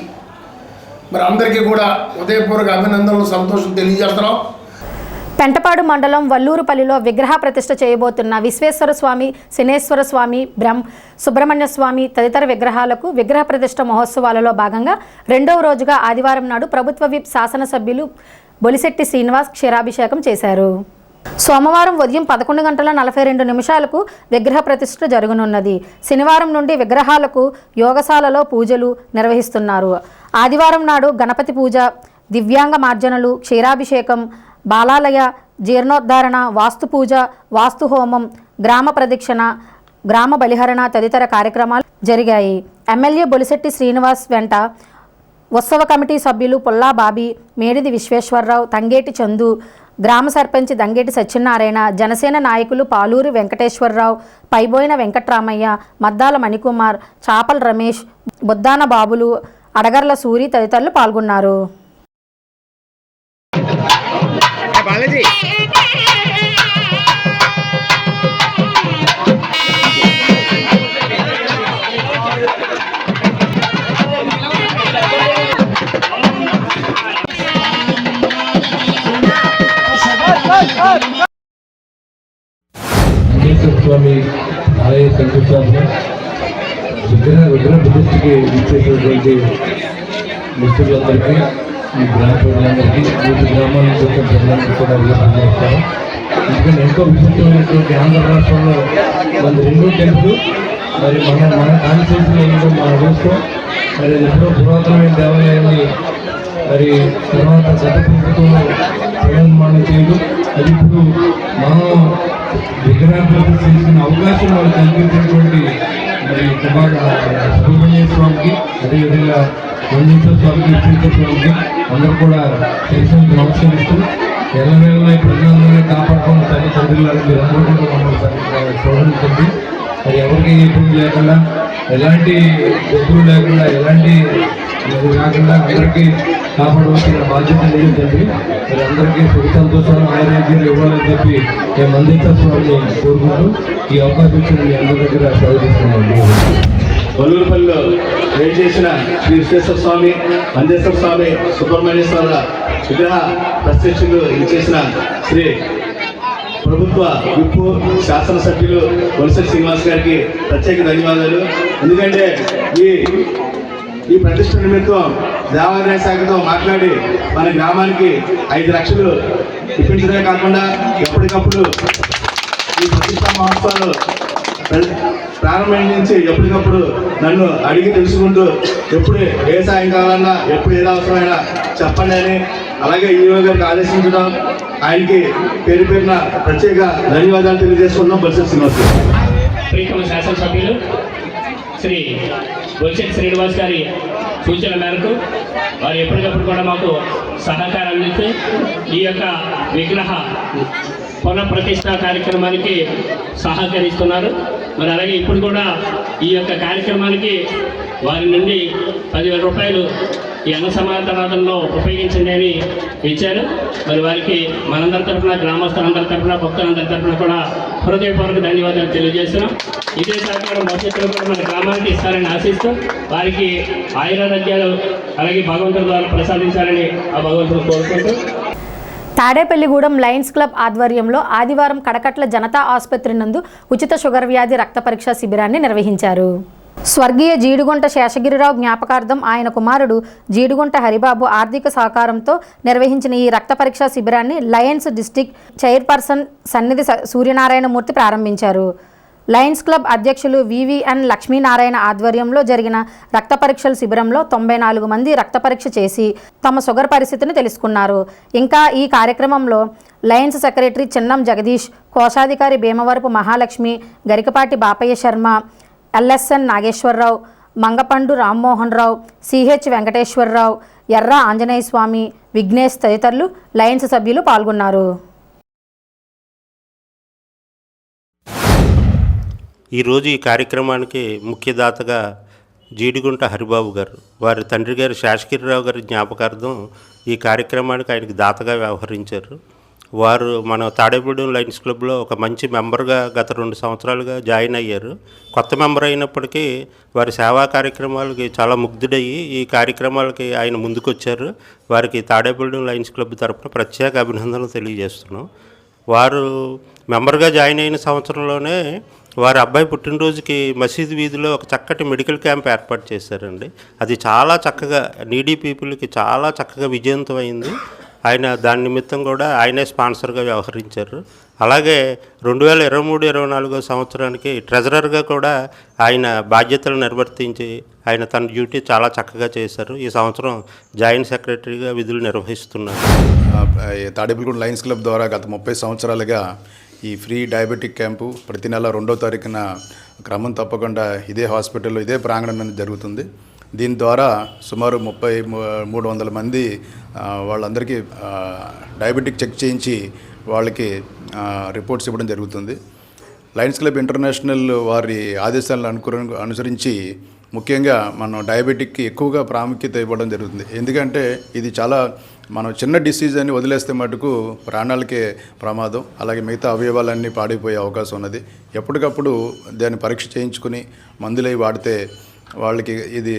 మరి అందరికీ కూడా ఉదయపూర్వక అభినందనలు, సంతోషం తెలియజేస్తున్నాం. పెంటపాడు మండలం వల్లూరుపల్లిలో విగ్రహ ప్రతిష్ఠ చేయబోతున్న విశ్వేశ్వర స్వామి, శనేశ్వర స్వామి, సుబ్రహ్మణ్య స్వామి తదితర విగ్రహాలకు విగ్రహ ప్రతిష్ఠ మహోత్సవాలలో భాగంగా 2వ రోజుగా ఆదివారం నాడు ప్రభుత్వ విప్ శాసనసభ్యులు బొలిశెట్టి శ్రీనివాస్ క్షీరాభిషేకం చేశారు. సోమవారం ఉదయం 11:42 విగ్రహ ప్రతిష్ఠ జరగనున్నది. శనివారం నుండి విగ్రహాలకు యోగశాలలో పూజలు నిర్వహిస్తున్నారు. ఆదివారం నాడు గణపతి పూజ, దివ్యాంగ మార్జనలు, క్షీరాభిషేకం, బాలాలయ జీర్ణోద్ధారణ, వాస్తు పూజ, వాస్తు హోమం, గ్రామ ప్రదక్షిణ, గ్రామ బలిహరణ తదితర కార్యక్రమాలు జరిగాయి. ఎమ్మెల్యే బొలిశెట్టి శ్రీనివాస్ వెంట ఉత్సవ కమిటీ సభ్యులు పుల్లా బాబీ, మేడిది విశ్వేశ్వరరావు, తంగేటి చందు, గ్రామ సర్పంచ్ దంగేటి సత్యనారాయణ, జనసేన నాయకులు పాలూరి వెంకటేశ్వరరావు, పైబోయిన వెంకట్రామయ్య, మద్దాల మణికుమార్, చాపల్ రమేష్, బొద్దాన బాబులు, అడగర్ల సూరి తదితరులు పాల్గొన్నారు. స్వామి ఆలయ శంకుస్థాపన విగ్రహ ప్రతిష్ఠకి ఇచ్చేసినటువంటి మిత్రులందరికీ, ఈ గ్రామ ప్రజలందరికీ, వివిధ గ్రామాల నుంచి వచ్చిన ప్రజలందరికీ కూడా చేస్తాను. ఎందుకంటే ఎంతో విశిష్టమైనటువంటి ఆంధ్ర రాష్ట్రంలో మన రెండో టెంపుల్ మరి మన కాన్స్టిట్యూన్సీలో ఏంటో మనం చూస్తాం. మరి ఎప్పుడో పురాతనమైన దేవాలయాన్ని మరి తర్వాత గత ప్రభుత్వంలో పునర్నిర్మాణం చేయడం, అది ఇప్పుడు మనం విగ్రహాభివృద్ధి చేసిన అవకాశం వాళ్ళు కల్పించినటువంటి మరి సుబ్రహ్మణ్య స్వామికి, అదేవిధంగా మంజేశ్వర స్వామికి, శ్రీకృష్ణ స్వామికి అందరూ కూడా చేసిన నమస్కరిస్తూ ఎల్లవేళ ప్రజలందరినీ కాపాడుకున్న తల్లి తండ్రులారు మీరందరూ కూడా మమ్మల్ని చూడండి. మరి ఎవరికి ఇబ్బంది లేకుండా, ఎలాంటి ఇబ్బందులు లేకుండా, ఎలాంటి కాకుండా అందరికీ కాపాడవలసిన బాధ్యత లేదు తండ్రి. మరి అందరికీ సుఖ సంతోషాలు, ఆరోగ్యాలు ఇవ్వాలని చెప్పి మేము మంజేశ్వర స్వామిని కోరుకుంటూ ఈ అవకాశం ఇచ్చిన మీ అందరి దగ్గర సెలవుస్తున్నాను. వల్లూరుపల్లిలో వేడి చేసిన శ్రీ విశ్వేశ్వర స్వామి, మంజేశ్వర స్వామి, సుబ్రహ్మణ్యేశ్వర విగ్రహ ప్రతిష్ఠలు ఇచ్చేసిన శ్రీ ప్రభుత్వ విప్పు శాసనసభ్యులు వలస శ్రీనివాస్ గారికి ప్రత్యేక ధన్యవాదాలు. ఎందుకంటే ఈ ప్రతిష్ట నిమిత్తం దేవాదాయ శాఖతో మాట్లాడి మన గ్రామానికి 5 లక్షలు ఇప్పించడమే కాకుండా ఎప్పటికప్పుడు ఈ ప్రతిష్టా మహోత్సవాలు ప్రారంభం నుంచి ఎప్పటికప్పుడు నన్ను అడిగి తెలుసుకుంటూ ఎప్పుడు ఏ సాయం కావాలన్నా, ఎప్పుడు ఏదో అవసరమైనా చెప్పండి అని, అలాగే ఈఓ గారికి ఆదేశించడం, ఆయనకి పేరు పేరున ప్రత్యేక ధన్యవాదాలు తెలియజేసుకున్నాం. బొత్స శ్రీనివాస్ ప్రీతమ శాసనసభ్యులు శ్రీ బొత్స శ్రీనివాస్ గారి సూచన మేరకు వారు ఎప్పటికప్పుడు కూడా మాకు సహకారం అందిస్తూ ఈ యొక్క విగ్రహ పునఃప్రతిష్ఠా కార్యక్రమానికి సహకరిస్తున్నారు. మరి అలాగే ఇప్పుడు కూడా ఈ యొక్క కార్యక్రమానికి వారి నుండి 10,000 రూపాయలు ఈ అన్న సమాధానంలో ఉపయోగించండి అని ఇచ్చారు. మరి వారికి మనందరి తరఫున, గ్రామస్తులందరి తరఫున, భక్తులందరి తరఫున కూడా హృదయపూర్వక ధన్యవాదాలు తెలియజేస్తున్నాం. ఇదే సహకారం భవిష్యత్తులో కూడా మన గ్రామానికి ఇస్తారని ఆశిస్తూ వారికి ఆయురారోగ్యాలు అలాగే భగవంతుడి ద్వారా ప్రసాదించాలని ఆ భగవంతుడు కోరుకుంటూ, తాడేపల్లిగూడెం లయన్స్ క్లబ్ ఆధ్వర్యంలో ఆదివారం కడకట్ల జనతా ఆసుపత్రి నందు ఉచిత షుగర్ వ్యాధి రక్త పరీక్షా శిబిరాన్ని నిర్వహించారు. స్వర్గీయ జీడిగుంట శేషగిరిరావు జ్ఞాపకార్థం ఆయన కుమారుడు జీడిగుంట హరిబాబు ఆర్థిక సహకారంతో నిర్వహించిన ఈ రక్త పరీక్షా శిబిరాన్ని లయన్స్ డిస్టిక్ చైర్పర్సన్ సన్నిధి సూర్యనారాయణమూర్తి ప్రారంభించారు. లయన్స్ క్లబ్ అధ్యక్షులు వివిఎన్ లక్ష్మీనారాయణ ఆధ్వర్యంలో జరిగిన రక్త పరీక్షల శిబిరంలో 94 మంది రక్త పరీక్ష చేసి తమ షుగర్ పరిస్థితిని తెలుసుకున్నారు. ఇంకా ఈ కార్యక్రమంలో లయన్స్ సెక్రటరీ చిన్నం జగదీష్, కోశాధికారి భీమవరపు మహాలక్ష్మి, గరికపాటి బాపయ్య శర్మ, ఎల్ఎస్ఎన్ నాగేశ్వరరావు, మంగపండు రామ్మోహన్ రావు, సిహెచ్ వెంకటేశ్వరరావు, ఎర్ర ఆంజనేయ స్వామి, విఘ్నేష్ తదితరులు లయన్స్ సభ్యులు పాల్గొన్నారు. ఈరోజు ఈ కార్యక్రమానికి ముఖ్యదాతగా జీడిగుంట హరిబాబు గారు, వారి తండ్రి గారు శేషగిరిరావు గారి జ్ఞాపకార్థం ఈ కార్యక్రమానికి ఆయనకి దాతగా వ్యవహరించారు. వారు మన తాడేపల్లిగూడెం లయన్స్ క్లబ్లో ఒక మంచి మెంబర్గా గత 2 సంవత్సరాలుగా జాయిన్ అయ్యారు. కొత్త మెంబర్ అయినప్పటికీ వారి సేవా కార్యక్రమాలకి చాలా ముగ్ధుడయ్యి ఈ కార్యక్రమాలకి ఆయన ముందుకొచ్చారు. వారికి తాడేపల్లిగూడెం లయన్స్ క్లబ్ తరఫున ప్రత్యేక అభినందనలు తెలియజేస్తున్నాం. వారు మెంబర్గా జాయిన్ అయిన సంవత్సరంలోనే వారి అబ్బాయి పుట్టినరోజుకి మసీదు వీధిలో ఒక చక్కటి మెడికల్ క్యాంప్ ఏర్పాటు చేశారండి. అది చాలా చక్కగా నీడీ పీపుల్కి చాలా చక్కగా విజయవంతమైంది. ఆయన దాని నిమిత్తం కూడా ఆయనే స్పాన్సర్గా వ్యవహరించారు. అలాగే 2023-24 సంవత్సరానికి ట్రెజరర్గా కూడా ఆయన బాధ్యతలు నిర్వర్తించి ఆయన తన డ్యూటీ చాలా చక్కగా చేశారు. ఈ సంవత్సరం జాయింట్ సెక్రటరీగా విధులు నిర్వహిస్తున్నారు. తాడేపల్లిగూడెం లయన్స్ క్లబ్ ద్వారా గత 30 సంవత్సరాలుగా ఈ ఫ్రీ డయాబెటిక్ క్యాంపు ప్రతి నెల 2వ తారీఖున క్రమం తప్పకుండా ఇదే హాస్పిటల్లో ఇదే ప్రాంగణం జరుగుతుంది. దీని ద్వారా సుమారు 300 మంది వాళ్ళందరికీ డయాబెటిక్ చెక్ చేయించి వాళ్ళకి రిపోర్ట్స్ ఇవ్వడం జరుగుతుంది. లయన్స్ క్లబ్ ఇంటర్నేషనల్ వారి ఆదేశాలను అనుసరించి ముఖ్యంగా మనం డయాబెటిక్కి ఎక్కువగా ప్రాముఖ్యత ఇవ్వడం జరుగుతుంది. ఎందుకంటే ఇది చాలా మనం చిన్న డిసీజ్ అని వదిలేస్తే మటుకు ప్రాణాలకే ప్రమాదం, అలాగే మిగతా అవయవాలన్నీ పాడైపోయే అవకాశం ఉన్నది. ఎప్పటికప్పుడు దాన్ని పరీక్ష చేయించుకుని మందులై వాడితే వాళ్ళకి ఇది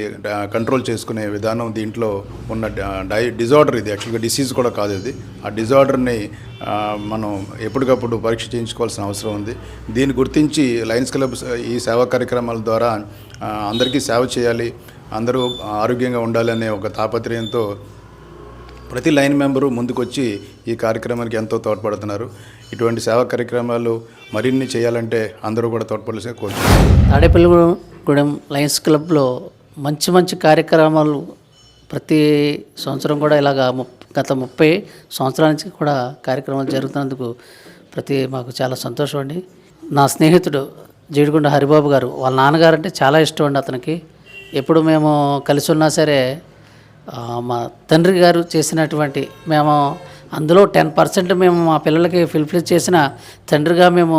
కంట్రోల్ చేసుకునే విధానం దీంట్లో ఉన్న డిజార్డర్, ఇది యాక్చువల్గా డిసీజ్ కూడా కాదు, ఇది ఆ డిజార్డర్ని మనం ఎప్పటికప్పుడు పరీక్ష చేయించుకోవాల్సిన అవసరం ఉంది. దీన్ని గుర్తించి లయన్స్ క్లబ్ ఈ సేవా కార్యక్రమాల ద్వారా అందరికీ సేవ చేయాలి, అందరూ ఆరోగ్యంగా ఉండాలి అనే ఒక తాపత్రయంతో ప్రతి లైన్ మెంబరు ముందుకొచ్చి ఈ కార్యక్రమానికి ఎంతో తోడ్పడుతున్నారు. ఇటువంటి సేవా కార్యక్రమాలు మరిన్ని చేయాలంటే అందరూ కూడా తోడ్పడాల్సిన కోరుతున్నాను. తాడేపల్లిగూడెం లయన్స్ క్లబ్లో మంచి కార్యక్రమాలు ప్రతి సంవత్సరం కూడా ఇలాగా గత 30 సంవత్సరాల నుంచి కూడా కార్యక్రమాలు జరుగుతున్నందుకు మాకు చాలా సంతోషం అండి. నా స్నేహితుడు జీడిగుంట హరిబాబు గారు, వాళ్ళ నాన్నగారు అంటే చాలా ఇష్టం అండి అతనికి. ఎప్పుడు మేము కలిసి ఉన్నా సరే మా తండ్రి గారు చేసినటువంటి మేము అందులో 10% మేము మా పిల్లలకి ఫుల్ఫిల్ చేసిన తండ్రిగా మేము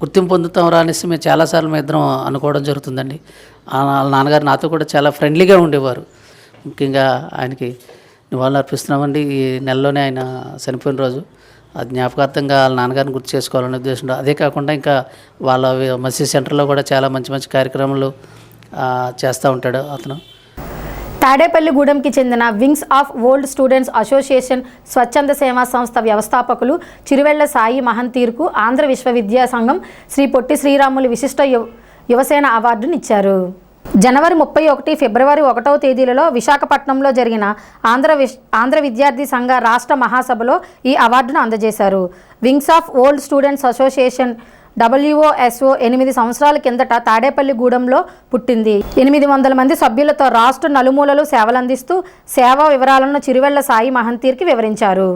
గుర్తింపు పొందుతాం అనేసి మేము చాలాసార్లు మేము ఇద్దరం అనుకోవడం జరుగుతుందండి. వాళ్ళ నాన్నగారు నాతో కూడా చాలా ఫ్రెండ్లీగా ఉండేవారు. ముఖ్యంగా ఆయనకి నివాళులు అర్పిస్తున్నామండి. ఈ నెలలోనే ఆయన చనిపోయిన రోజు ఆ జ్ఞాపకార్థంగా వాళ్ళ నాన్నగారిని గుర్తు చేసుకోవాలనే ఉద్దేశంలో, అదే కాకుండా ఇంకా వాళ్ళ మసీద్ సెంటర్లో కూడా చాలా మంచి కార్యక్రమాలు చేస్తూ ఉంటాడు అతను. తాడేపల్లిగూడెంకి చెందిన wings of old students association స్వచ్ఛంద సేవా సంస్థ వ్యవస్థాపకులు చిరువెళ్ల సాయి మహంతీర్కు ఆంధ్ర విశ్వవిద్యా సంఘం శ్రీ పొట్టి శ్రీరాములు విశిష్ట యువసేన అవార్డునిచ్చారు. జనవరి 31, ఫిబ్రవరి 1వ తేదీలలో విశాఖపట్నంలో జరిగిన ఆంధ్ర విద్యార్థి సంఘ రాష్ట్ర మహాసభలో ఈ అవార్డును అందజేశారు. Wings of old students association WOSO 8 సంవత్సరాల కిందట తాడేపల్లిగూడెంలో పుట్టింది. 800 మంది సభ్యులతో రాష్ట్ర నలుమూలలు సేవలందిస్తూ సేవా వివరాలను చిరువెళ్ల సాయి మహంతీర్కి వివరించారు.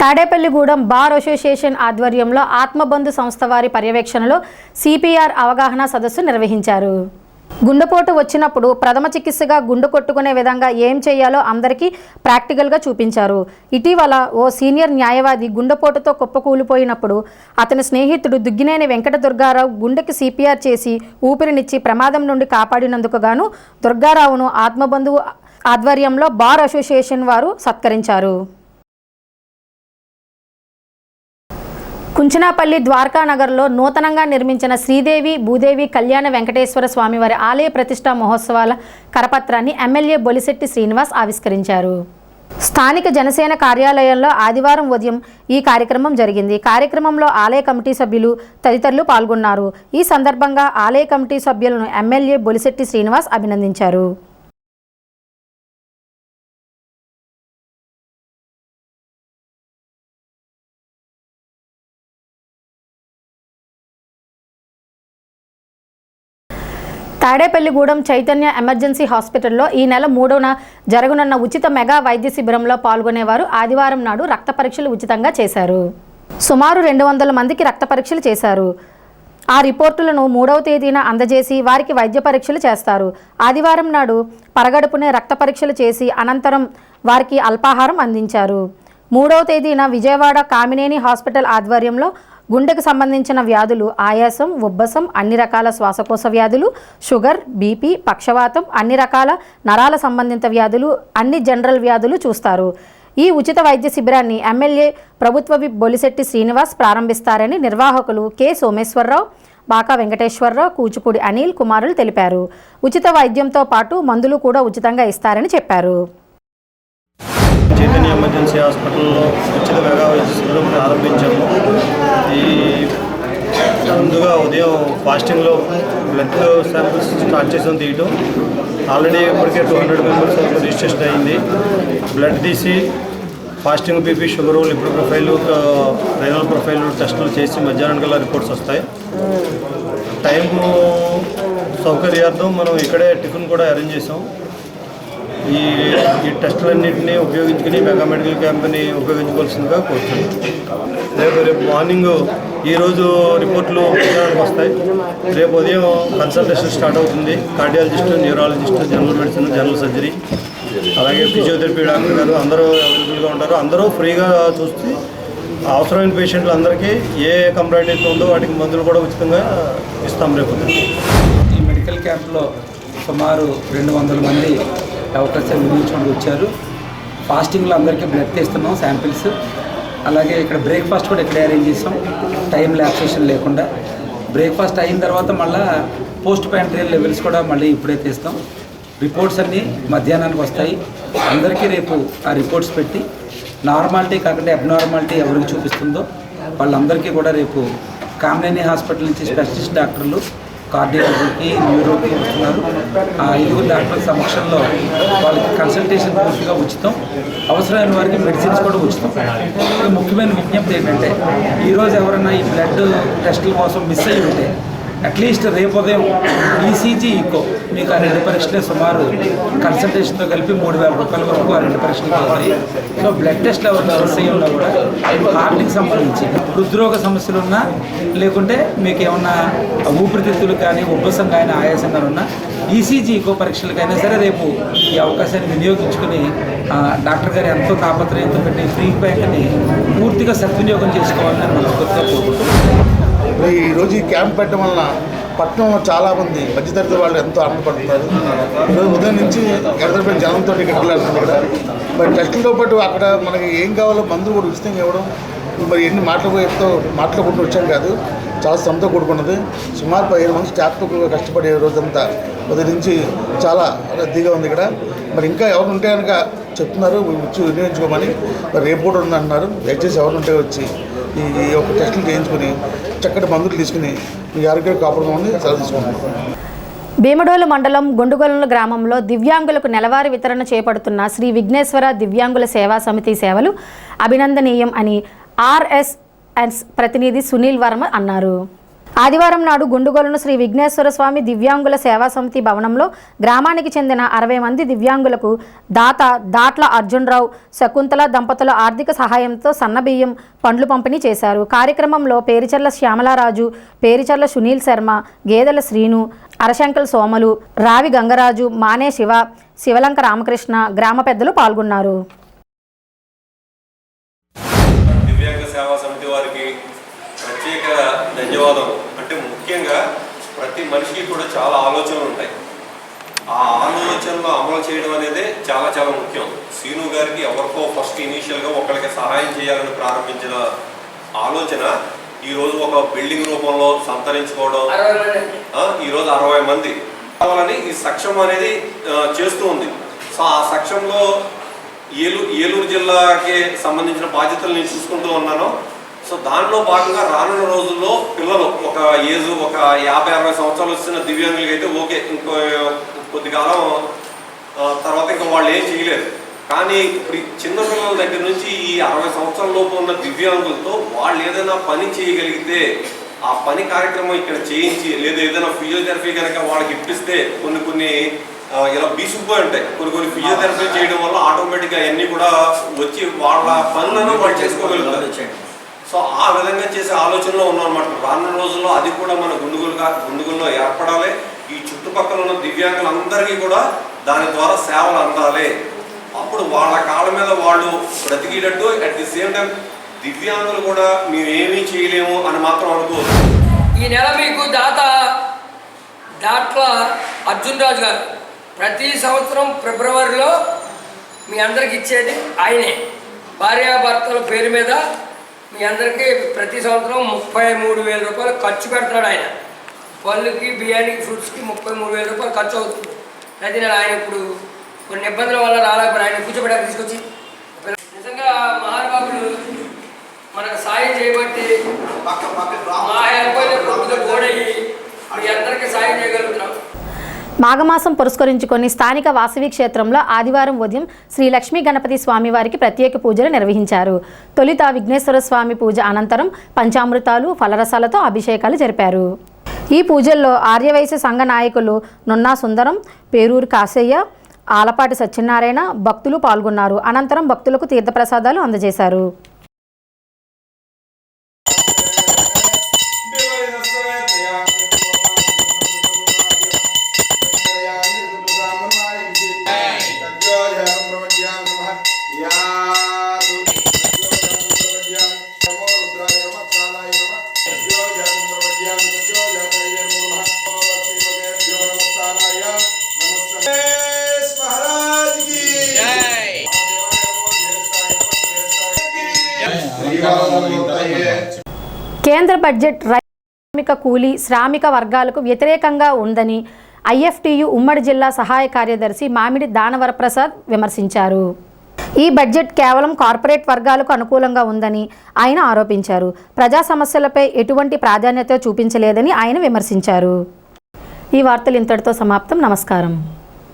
తాడేపల్లిగూడెం బార్ అసోసియేషన్ ఆధ్వర్యంలో ఆత్మబంధు సంస్థ వారి పర్యవేక్షణలో CPR అవగాహన సదస్సు నిర్వహించారు. గుండెపోటు వచ్చినప్పుడు ప్రథమ చికిత్సగా గుండె కొట్టుకునే విధంగా ఏం చేయాలో అందరికీ ప్రాక్టికల్గా చూపించారు. ఇటీవల ఓ సీనియర్ న్యాయవాది గుండెపోటుతో కుప్పకూలిపోయినప్పుడు అతని స్నేహితుడు దుగ్గినేని వెంకట దుర్గారావు గుండెకి CPR చేసి ఊపిరినిచ్చి ప్రమాదం నుండి కాపాడినందుకు గాను దుర్గారావును ఆత్మబంధు ఆధ్వర్యంలో బార్ అసోసియేషన్ వారు సత్కరించారు. కుంచనాపల్లి ద్వారకానగర్లో నూతనంగా నిర్మించిన శ్రీదేవి భూదేవి కళ్యాణ వెంకటేశ్వర స్వామివారి ఆలయ ప్రతిష్టా మహోత్సవాల కరపత్రాన్ని ఎమ్మెల్యే బొలిశెట్టి శ్రీనివాస్ ఆవిష్కరించారు. స్థానిక జనసేన కార్యాలయంలో ఆదివారం ఉదయం ఈ కార్యక్రమం జరిగింది. కార్యక్రమంలో ఆలయ కమిటీ సభ్యులు తదితరులు పాల్గొన్నారు. ఈ సందర్భంగా ఆలయ కమిటీ సభ్యులను ఎమ్మెల్యే బొలిశెట్టి శ్రీనివాస్ అభినందించారు. తాడేపల్లిగూడెం చైతన్య ఎమర్జెన్సీ హాస్పిటల్లో ఈ నెల 3న జరగనున్న ఉచిత మెగా వైద్య శిబిరంలో పాల్గొనేవారు ఆదివారం నాడు రక్త పరీక్షలు ఉచితంగా చేశారు. సుమారు 200 మందికి రక్త పరీక్షలు చేశారు. ఆ రిపోర్టులను 3వ తేదీన అందజేసి వారికి వైద్య పరీక్షలు చేస్తారు. ఆదివారం నాడు పరగడుపునే రక్త పరీక్షలు చేసి అనంతరం వారికి అల్పాహారం అందించారు. 3వ తేదీన విజయవాడ కామినేని హాస్పిటల్ ఆధ్వర్యంలో గుండెకు సంబంధించిన వ్యాధులు, ఆయాసం, ఉబ్బసం, అన్ని రకాల శ్వాసకోశ వ్యాధులు, షుగర్, బీపీ, పక్షవాతం, అన్ని రకాల నరాల సంబంధిత వ్యాధులు, అన్ని జనరల్ వ్యాధులు చూస్తారు. ఈ ఉచిత వైద్య శిబిరాన్ని ఎమ్మెల్యే ప్రభుత్వ విప్ బొలిశెట్టి శ్రీనివాస్ ప్రారంభిస్తారని నిర్వాహకులు కె సోమేశ్వరరావు, బాకా వెంకటేశ్వరరావు, కూచిపూడి అనిల్ కుమారులు తెలిపారు. ఉచిత వైద్యంతో పాటు మందులు కూడా ఉచితంగా ఇస్తారని చెప్పారు. చైతన్య ఎమర్జెన్సీ హాస్పిటల్లో ఉచిత మెగా వైద్య శిబిరం ప్రారంభించాము. ఈ ముందుగా ఉదయం ఫాస్టింగ్లో బ్లడ్ శాంపిల్స్ స్టార్ట్ చేసాం తీయటం. ఆల్రెడీ ఇప్పటికే 200 మెంబర్స్ రిజిస్ట్రేషన్ అయింది. బ్లడ్ తీసి fasting BP sugar lipid profile renal profile టెస్టులు చేసి మధ్యాహ్నం కల్లా రిపోర్ట్స్ వస్తాయి. టైము సౌకర్యార్థం మనం ఇక్కడే టిఫిన్ కూడా అరేంజ్ చేసాం. ఈ టెస్టులన్నింటినీ ఉపయోగించుకుని మెగా మెడికల్ క్యాంప్ని ఉపయోగించుకోవాల్సిందిగా కోరుతున్నాం. రేపు మార్నింగ్ ఈరోజు రిపోర్ట్లు మధ్యాహ్నానికి వస్తాయి. రేపు ఉదయం కన్సల్టేషన్ స్టార్ట్ అవుతుంది. Cardiologist, neurologist, general medicine, general surgery, అలాగే ఫిజియోథెరపీ డాక్టర్ గారు అందరూ అవైలబుల్గా ఉంటారు. అందరూ ఫ్రీగా చూసి అవసరమైన పేషెంట్లు అందరికీ ఏ కంప్లైంట్ అయితే ఉందో వాటికి మందులు కూడా ఉచితంగా ఇస్తాం రేపు. ఈ మెడికల్ క్యాంప్లో సుమారు 200 మంది అవకాశాలు వినియోగించుకుంటూ వచ్చారు. ఫాస్టింగ్లో అందరికీ బ్లడ్ తీస్తున్నాం శాంపిల్స్. అలాగే ఇక్కడ బ్రేక్ఫాస్ట్ కూడా ఇక్కడే అరేంజ్ చేసాం, టైం ల్యాక్సేషన్ లేకుండా. బ్రేక్ఫాస్ట్ అయిన తర్వాత మళ్ళీ పోస్ట్ ప్యాంట్రియల్ లెవెల్స్ కూడా మళ్ళీ ఇప్పుడే తీస్తాం. రిపోర్ట్స్ అన్నీ మధ్యాహ్నానికి వస్తాయి. అందరికీ రేపు ఆ రిపోర్ట్స్ పెట్టి నార్మాలిటీ కాకుండా అబ్నార్మాలిటీ ఎవరికి చూపిస్తుందో వాళ్ళందరికీ కూడా రేపు కామినేని హాస్పిటల్ నుంచి స్పెషలిస్ట్ డాక్టర్లు కార్డియాలజీకి, న్యూరోకి వస్తున్నారు. ఆ 5 డాక్టర్ల సమక్షంలో వాళ్ళకి కన్సల్టేషన్ పూర్తిగా ఉచితం. అవసరమైన వారికి మెడిసిన్స్ కూడా ఉచితం. ముఖ్యమైన విజ్ఞప్తి ఏంటంటే ఈరోజు ఎవరైనా ఈ బ్లడ్ టెస్టుల కోసం మిస్ అయ్యి ఉంటే అట్లీస్ట్ రేపు ఉదయం ఈసీజీ, ఈకో మీకు ఆ 2 పరీక్షలే సుమారు కన్సల్టేషన్తో కలిపి 3,000 రూపాయల వరకు ఆ 2 పరీక్షలు అవుతాయి. సో బ్లడ్ టెస్ట్లు ఎవరైనా మిస్ అయ్యి ఉన్నా కూడా హార్ట్కి సంబంధించి హృద్రోగ సమస్యలు ఉన్నా, లేకుంటే మీకు ఏమన్నా ఊపిరితిత్తులు కానీ, ఉబ్బసం కానీ, ఆయాసం కానీ ఉన్నా ఈసీజీ, ఈకో పరీక్షలకైనా సరే రేపు ఈ అవకాశాన్ని వినియోగించుకుని డాక్టర్ గారు ఎంతో తాపత్రయంతో పెట్టి ఫ్రీ బ్యాంక్ని పూర్తిగా సద్వినియోగం చేసుకోవాలని మనస్ఫూర్తిగా కోరుకుంటున్నాను. ఈరోజు ఈ క్యాంప్ పెట్టడం వలన పట్టణంలో చాలామంది మధ్యతరగతి వాళ్ళు ఎంతో ఆనందపడుతున్నారు. ఈరోజు ఉదయం నుంచి ఎడతపడిన జనంతో ఇక్కడ వెళ్తున్నారు కదా. మరి టెస్టులతో పాటు అక్కడ మనకి ఏం కావాలో మందులు కూడా ఉచితంగా ఇవ్వడం, మరి ఎన్ని మాట్లాడుకుంటూ వచ్చాం కాదు, చాలా శ్రమతో కూడుకున్నది. సుమారు 15 మంది స్టాఫ్తో కష్టపడే రోజంతా ఉదయం నుంచి చాలా రద్దీగా ఉంది ఇక్కడ. మరి ఇంకా ఎవరు ఉంటే కనుక చెప్తున్నారు వచ్చి వినియోగించుకోమని. మరి రేపు కూడా ఉందంటున్నారు. దయచేసి ఎవరు ఉంటే వచ్చి ఈ యొక్క టెస్టులు చేయించుకొని చక్కటి మందులు తీసుకుని మీ ఆరోగ్యం కాపాడుకోమని సెలవు తీసుకుంటున్నాను. భీమడోలు మండలం గుండుగొలను గ్రామంలో దివ్యాంగులకు నెలవారీ వితరణ చేపడుతున్న శ్రీ విఘ్నేశ్వర దివ్యాంగుల సేవా సమితి సేవలు అభినందనీయం అని ఆర్ఎస్ఎస్ ప్రతినిధి సునీల్ వర్మ అన్నారు. ఆదివారం నాడు గుండుగొలను శ్రీ విఘ్నేశ్వర స్వామి దివ్యాంగుల సేవా సమితి భవనంలో గ్రామానికి చెందిన 60 మంది దివ్యాంగులకు దాట్ల అర్జున్రావు, శకుంతల దంపతుల ఆర్థిక సహాయంతో సన్నబియ్యం, పండ్లు పంపిణీ చేశారు. కార్యక్రమంలో పేరిచర్ల శ్యామలారాజు, పేరిచర్ల సునీల్ శర్మ, గేదెల శ్రీను, అరశంకల్ సోమలు, రావి గంగరాజు, మానే శివ, శివలంక రామకృష్ణ, గ్రామ పెద్దలు పాల్గొన్నారు. దివ్యాంగ సేవా సమితి వారికి ప్రత్యేక ధన్యవాదాలు. అంటే ముఖ్యంగా ప్రతి మనిషికి కూడా చాలా ఆలోచనలు ఉంటాయి. ఆ ఆలోచనలు అమలు చేయడం అనేది చాలా చాలా ముఖ్యం. సీను గారికి ఎవరికో ఫస్ట్ ఇనీషియల్గా ఒకరికి సహాయం చేయాలని ప్రారంభించిన ఆలోచన ఈరోజు ఒక బిల్డింగ్ రూపంలో సంతరించుకోవడం, ఈరోజు 60 మంది కావాలని ఈ సక్షం అనేది చేస్తూ ఉంది. సో ఆ సక్షంలో ఏలూరు జిల్లాకి సంబంధించిన బాధ్యతలు నేను చూసుకుంటూ ఉన్నాను. సో దానిలో భాగంగా రానున్న రోజుల్లో పిల్లలు ఒక 50-60 సంవత్సరాలు వచ్చిన దివ్యాంగులకి అయితే ఓకే, ఇంకో కొద్ది కాలం తర్వాత ఇంకా వాళ్ళు ఏం చేయలేరు. కానీ ఇప్పుడు చిన్న పిల్లల దగ్గర నుంచి ఈ 60 సంవత్సరాల లోపు ఉన్న దివ్యాంగులతో వాళ్ళు ఏదైనా పని చేయగలిగితే ఆ పని కార్యక్రమం ఇక్కడ చేయించి, లేదా ఏదైనా ఫిజియోథెరపీ కనుక వాళ్ళకి ఇప్పిస్తే కొన్ని ఇలా బీసుకుపోయి ఉంటాయి. కొన్ని ఫిజియోథెరపీ చేయడం వల్ల ఆటోమేటిక్గా అవన్నీ కూడా వచ్చి వాళ్ళ పనులను వాళ్ళు చేసుకోగలుగుతారు. సో ఆ విధంగా చేసే ఆలోచనలో ఉన్నాం అన్నమాట. రానున్న రోజుల్లో అది కూడా మన గుండుగుల్లో ఏర్పడాలి. ఈ చుట్టుపక్కల ఉన్న దివ్యాంగులందరికీ కూడా దాని ద్వారా సేవలు అందాలి. అప్పుడు వాళ్ళ కాళ్ళ మీద వాళ్ళు బ్రతికేటట్టు, అట్ ది సేమ్ టైం దివ్యాంగులు కూడా మేమేమీ చేయలేము అని మాత్రం అనుకోదు. ఈ నెల మీకు దాట్ల అర్జున్ రాజు గారు ప్రతి సంవత్సరం ఫిబ్రవరిలో మీ అందరికి ఇచ్చేది ఆయనే. భార్యాభర్తల పేరు మీద మీ అందరికీ ప్రతి సంవత్సరం 33,000 రూపాయలు ఖర్చు పెడతాడు ఆయన. పళ్ళుకి, బియ్యానికి, ఫ్రూట్స్కి 33,000 రూపాయలు ఖర్చు అవుతుంది ప్రతి నెల. ఆయన ఇప్పుడు కొన్ని ఇబ్బందుల వల్ల రాలేకపోయి ఆయన కూర్చోబెట్టాక తీసుకొచ్చి నిజంగా మహానుభావులు మనకు సాయం చేయబట్టి మా హెల్ప్ అయితే ప్రభుత్వం గోడయ్యి మీ అందరికీ సాయం చేయగలుగుతున్నాం. మాఘమాసం పురస్కరించుకొని స్థానిక వాసవి క్షేత్రంలో ఆదివారం ఉదయం శ్రీ లక్ష్మీ గణపతి స్వామివారికి ప్రత్యేక పూజలు నిర్వహించారు. తొలుత విఘ్నేశ్వర స్వామి పూజ అనంతరం పంచామృతాలు ఫలరసాలతో అభిషేకాలు జరిపారు. ఈ పూజల్లో ఆర్యవైశ్య సంఘ నాయకులు నున్నా సుందరం, పేరూరు కాశయ్య, ఆలపాటి సత్యనారాయణ భక్తులు పాల్గొన్నారు. అనంతరం భక్తులకు తీర్థప్రసాదాలు అందజేశారు. కేంద్ర బడ్జెట్ శ్రామిక కూలీ శ్రామిక వర్గాలకు వ్యతిరేకంగా ఉందని ఐఎఫ్టియు ఉమ్మడి జిల్లా సహాయ కార్యదర్శి మామిడి దానవరప్రసాద్ విమర్శించారు. ఈ బడ్జెట్ కేవలం కార్పొరేట్ వర్గాలకు అనుకూలంగా ఉందని ఆయన ఆరోపించారు. ప్రజా సమస్యలపై ఎటువంటి ప్రాధాన్యత చూపించలేదని ఆయన విమర్శించారు. ఈ వార్తలు ఇంతటితో సమాప్తం. నమస్కారం.